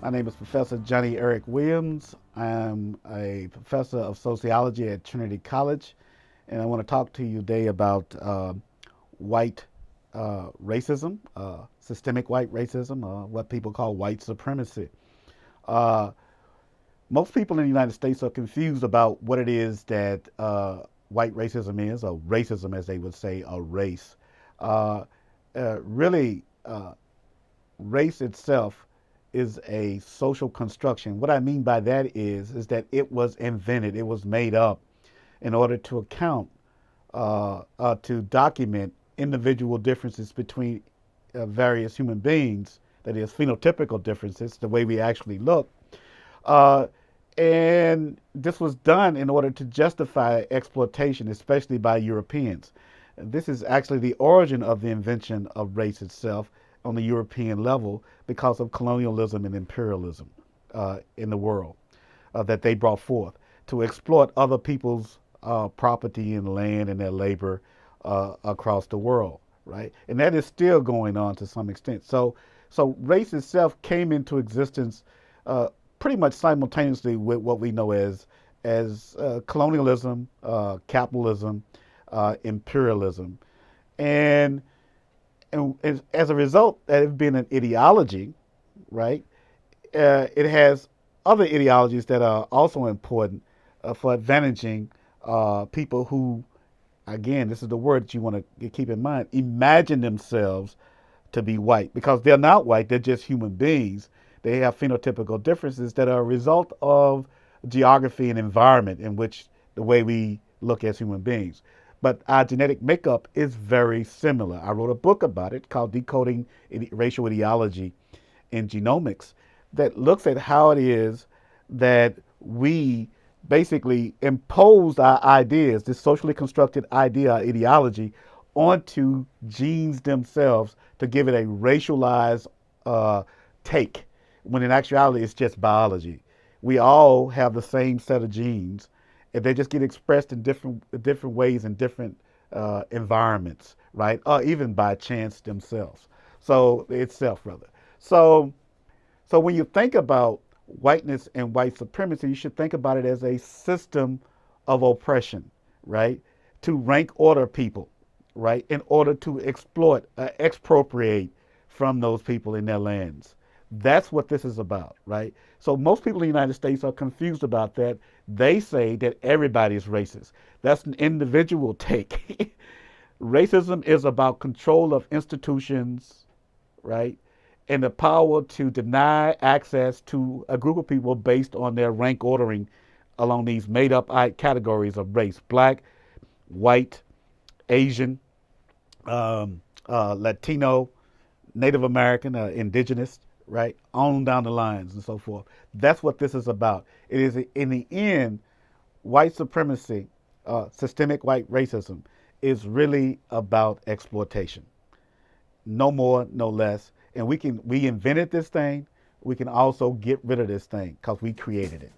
My name is Professor Johnny Eric Williams. I'm a professor of sociology at Trinity College, and I want to talk to you today about white racism, systemic white racism, what people call white supremacy. Uh, Most people in the United States are confused about what it is that white racism is, or racism, as they would say, a race. Uh, really, race itself is a social construction. What I mean by that is that it was invented, it was made up in order to account, to document individual differences between various human beings, that is, phenotypical differences, the way we actually look. Uh, and this was done in order to justify exploitation, especially by Europeans. This is actually the origin of the invention of race itself on the European level because of colonialism and imperialism in the world that they brought forth to exploit other people's property and land and their labor across the world, right? And that is still going on to some extent. So race itself came into existence uh, pretty much simultaneously with what we know as colonialism, capitalism, imperialism, and as a result, that it being an ideology, right? It has other ideologies that are also important for advantaging people who, again, this is the word that you want to keep in mind, imagine themselves to be white because they're not white, they're just human beings. They have phenotypical differences that are a result of geography and environment in which the way we look as human beings. But our genetic makeup is very similar. I wrote a book about it called Decoding Racial Ideology in Genomics that looks at how it is that we basically impose our ideas, this socially constructed idea, ideology, onto genes themselves to give it a racialized take, when in actuality it's just biology. We all have the same set of genes, and they just get expressed in different ways in different environments, right? Or even by chance themselves. So itself, rather. So so when you think about whiteness and white supremacy, you should think about it as a system of oppression, right? To rank order people, right? In order to exploit, expropriate from those people in their lands. That's what this is about, right? So most people in the United States are confused about that. They say that everybody is racist. That's an individual take. Racism is about control of institutions, right? And the power to deny access to a group of people based on their rank ordering along these made up categories of race: black, white, Asian, Latino, Native American, indigenous, right? On down the lines and so forth. That's what this is about. It is, in the end, white supremacy, systemic white racism, is really about exploitation. No more, no less. And we invented this thing. We can also get rid of this thing because we created it.